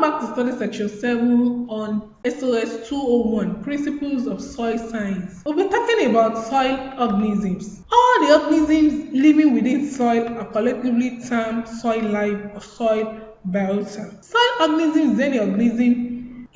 back to study section 7 on SOS 201, Principles of Soil Science. We'll be talking about soil organisms. All the organisms living within soil are collectively termed soil life or soil biota. Soil organism is any organism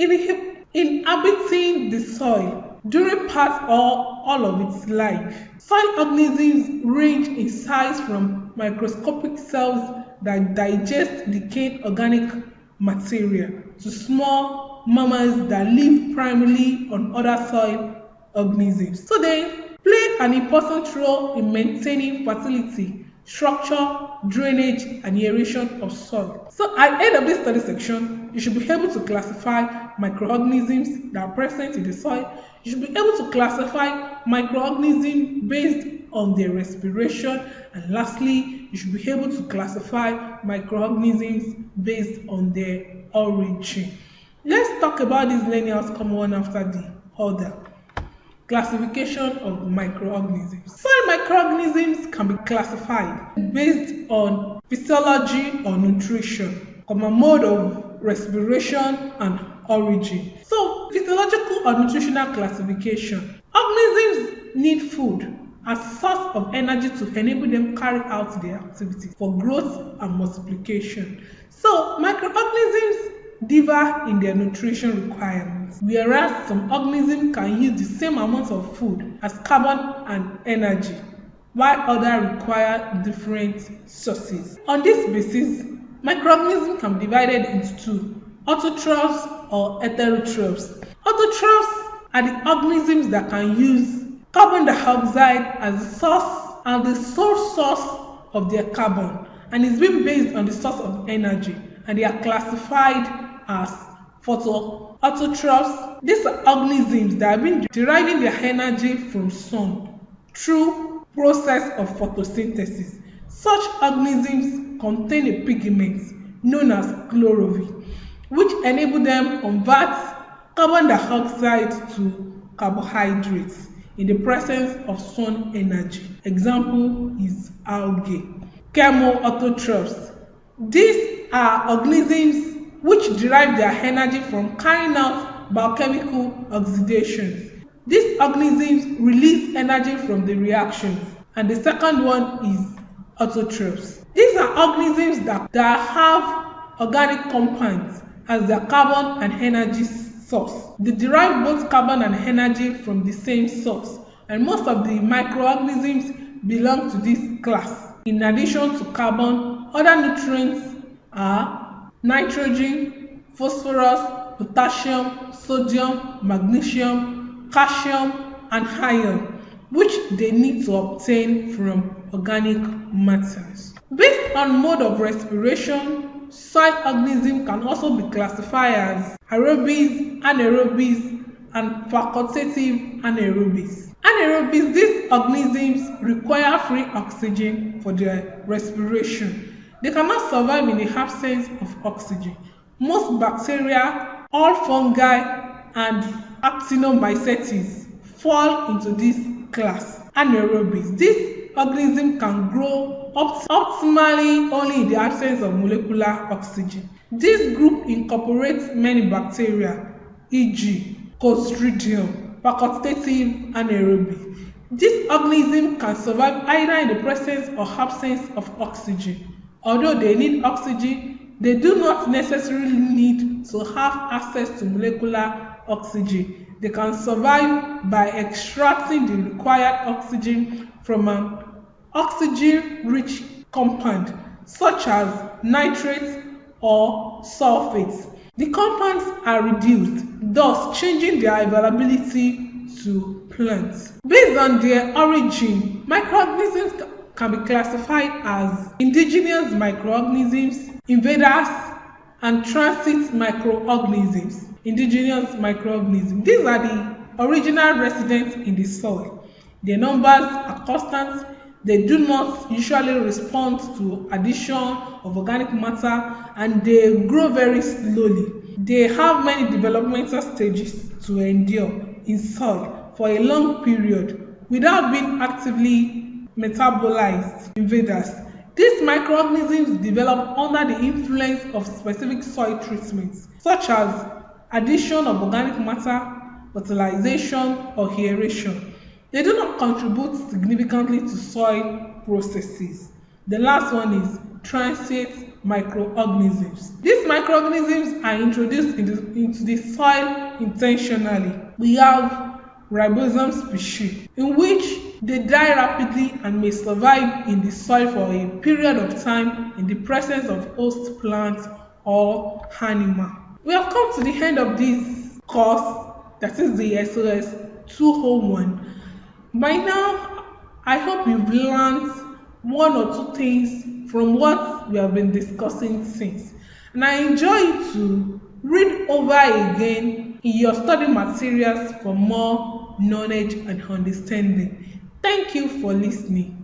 inhabiting the soil during part or all of its life. Soil organisms range in size from microscopic cells that digest decayed organic material to small mammals that live primarily on other soil organisms. So they play an important role in maintaining fertility, structure, drainage, and aeration of soil. So at the end of this study section, you should be able to classify microorganisms that are present in the soil. You should be able to classify microorganisms based on their respiration, and lastly, you should be able to classify microorganisms based on their origin. Let's talk about these learning outcomes one after the other. Classification of microorganisms. Soil microorganisms can be classified based on physiology or nutrition, common mode of respiration, and origin. So, physiological or nutritional classification. Organisms need food as source of energy to enable them carry out their activities for growth and multiplication. So, microorganisms differ in their nutrition requirements, whereas some organisms can use the same amount of food as carbon and energy, while others require different sources. On this basis, microorganisms can be divided into two: autotrophs or heterotrophs. Autotrophs are the organisms that can use carbon dioxide as the source and the sole source of their carbon, and is being based on the source of energy, and they are classified as autotrophs. These are organisms that have been deriving their energy from sun through process of photosynthesis. Such organisms contain a pigment known as chlorophyll, which enable them to convert carbon dioxide to carbohydrates in the presence of sun energy. Example is algae. Chemoautotrophs. These are organisms which derive their energy from carrying out biochemical oxidation. These organisms release energy from the reactions, and the second one is autotrophs. These are organisms that have organic compounds as their carbon and energy source. They derive both carbon and energy from the same source, and most of the microorganisms belong to this class. In addition to carbon, other nutrients are nitrogen, phosphorus, potassium, sodium, magnesium, calcium, and iron, which they need to obtain from organic matters. Based on mode of respiration, soil organisms can also be classified as aerobies, anaerobies, and facultative anaerobies. Anaerobies, these organisms require free oxygen for their respiration. They cannot survive in the absence of oxygen. Most bacteria, all fungi, and actinomycetes fall into this class, anaerobies. These organisms can grow optimally only in the absence of molecular oxygen. This group incorporates many bacteria, e.g., Clostridium, facultative anaerobies. This organism can survive either in the presence or absence of oxygen. Although they need oxygen, they do not necessarily need to have access to molecular oxygen. They can survive by extracting the required oxygen from an oxygen-rich compound, such as nitrates or sulfates. The compounds are reduced, thus changing their availability to plants. Based on their origin, microorganisms can be classified as indigenous microorganisms, invaders, and transit microorganisms. Indigenous microorganisms. These are the original residents in the soil. Their numbers are constant. They do not usually respond to addition of organic matter, and they grow very slowly. They have many developmental stages to endure in soil for a long period without being actively metabolized. Invaders. These microorganisms develop under the influence of specific soil treatments, such as addition of organic matter, fertilization, or aeration. They do not contribute significantly to soil processes. The last one is transient microorganisms. These microorganisms are introduced into the soil intentionally. We have ribosome species, in which they die rapidly and may survive in the soil for a period of time in the presence of host plants or animal. We have come to the end of this course, that is the SOS 201. By now, I hope you've learned one or two things from what we have been discussing since. And I enjoy you to read over again in your study materials for more knowledge and understanding. Thank you for listening.